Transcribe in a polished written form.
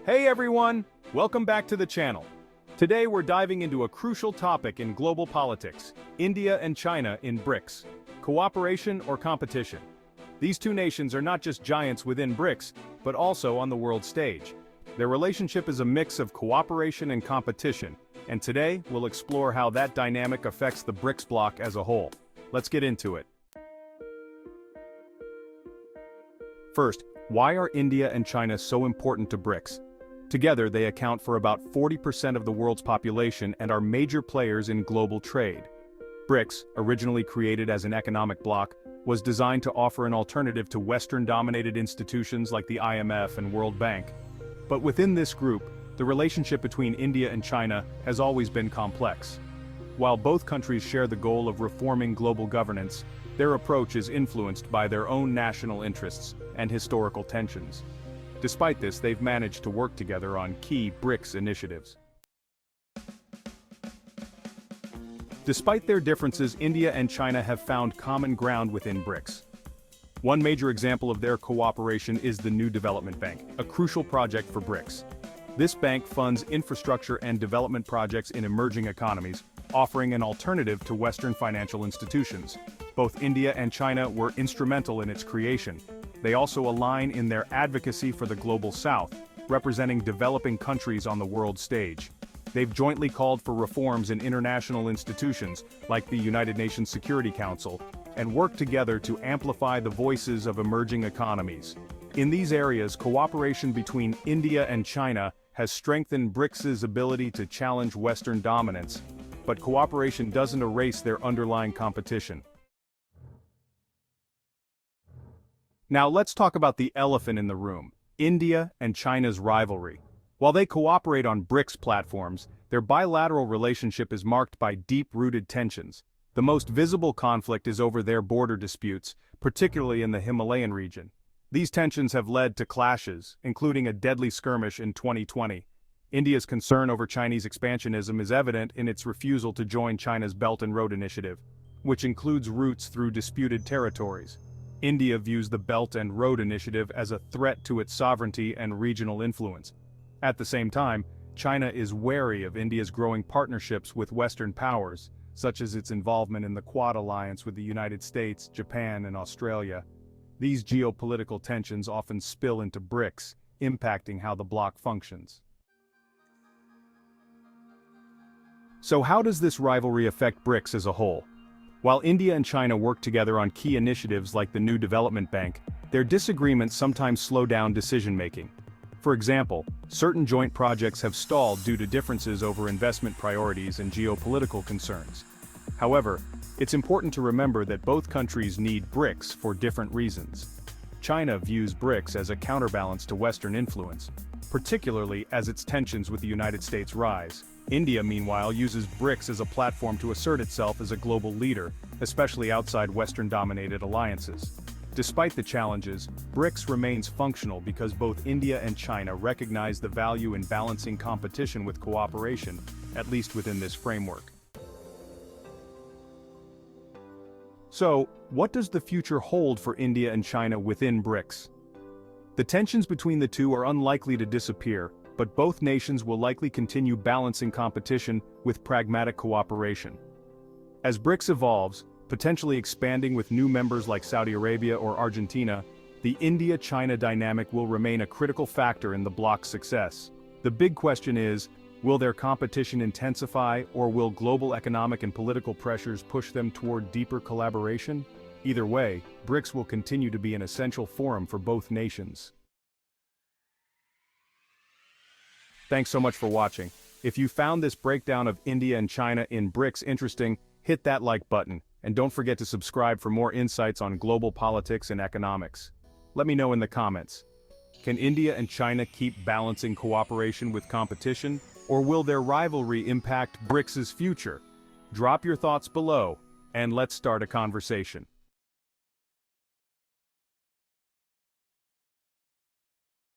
Hey everyone! Welcome back to the channel. Today we're diving into a crucial topic in global politics, India and China in BRICS. Cooperation or competition? These two nations are not just giants within BRICS, but also on the world stage. Their relationship is a mix of cooperation and competition, and today we'll explore how that dynamic affects the BRICS bloc as a whole. Let's get into it. First, why are India and China so important to BRICS? Together, they account for about 40% of the world's population and are major players in global trade. BRICS, originally created as an economic bloc, was designed to offer an alternative to Western-dominated institutions like the IMF and World Bank. But within this group, the relationship between India and China has always been complex. While both countries share the goal of reforming global governance, their approach is influenced by their own national interests and historical tensions. Despite this, they've managed to work together on key BRICS initiatives. Despite their differences, India and China have found common ground within BRICS. One major example of their cooperation is the New Development Bank, a crucial project for BRICS. This bank funds infrastructure and development projects in emerging economies, offering an alternative to Western financial institutions. Both India and China were instrumental in its creation. They also align in their advocacy for the Global South, representing developing countries on the world stage. They've jointly called for reforms in international institutions, like the United Nations Security Council, and worked together to amplify the voices of emerging economies. In these areas, cooperation between India and China has strengthened BRICS's ability to challenge Western dominance, but cooperation doesn't erase their underlying competition. Now let's talk about the elephant in the room, India and China's rivalry. While they cooperate on BRICS platforms, their bilateral relationship is marked by deep-rooted tensions. The most visible conflict is over their border disputes, particularly in the Himalayan region. These tensions have led to clashes, including a deadly skirmish in 2020. India's concern over Chinese expansionism is evident in its refusal to join China's Belt and Road Initiative, which includes routes through disputed territories. India views the Belt and Road Initiative as a threat to its sovereignty and regional influence. At the same time, China is wary of India's growing partnerships with Western powers, such as its involvement in the Quad alliance with the United States, Japan, and Australia. These geopolitical tensions often spill into BRICS, impacting how the bloc functions. So how does this rivalry affect BRICS as a whole? While India and China work together on key initiatives like the New Development Bank, their disagreements sometimes slow down decision-making. For example, certain joint projects have stalled due to differences over investment priorities and geopolitical concerns. However, it's important to remember that both countries need BRICS for different reasons. China views BRICS as a counterbalance to Western influence, particularly as its tensions with the United States rise. India, meanwhile, uses BRICS as a platform to assert itself as a global leader, especially outside Western-dominated alliances. Despite the challenges, BRICS remains functional because both India and China recognize the value in balancing competition with cooperation, at least within this framework. So, what does the future hold for India and China within BRICS? The tensions between the two are unlikely to disappear, but both nations will likely continue balancing competition with pragmatic cooperation. As BRICS evolves, potentially expanding with new members like Saudi Arabia or Argentina, the India-China dynamic will remain a critical factor in the bloc's success. The big question is, will their competition intensify, or will global economic and political pressures push them toward deeper collaboration? Either way, BRICS will continue to be an essential forum for both nations. Thanks so much for watching. If you found this breakdown of India and China in BRICS interesting, hit that like button, and don't forget to subscribe for more insights on global politics and economics. Let me know in the comments. Can India and China keep balancing cooperation with competition, or will their rivalry impact BRICS's future? Drop your thoughts below, and let's start a conversation.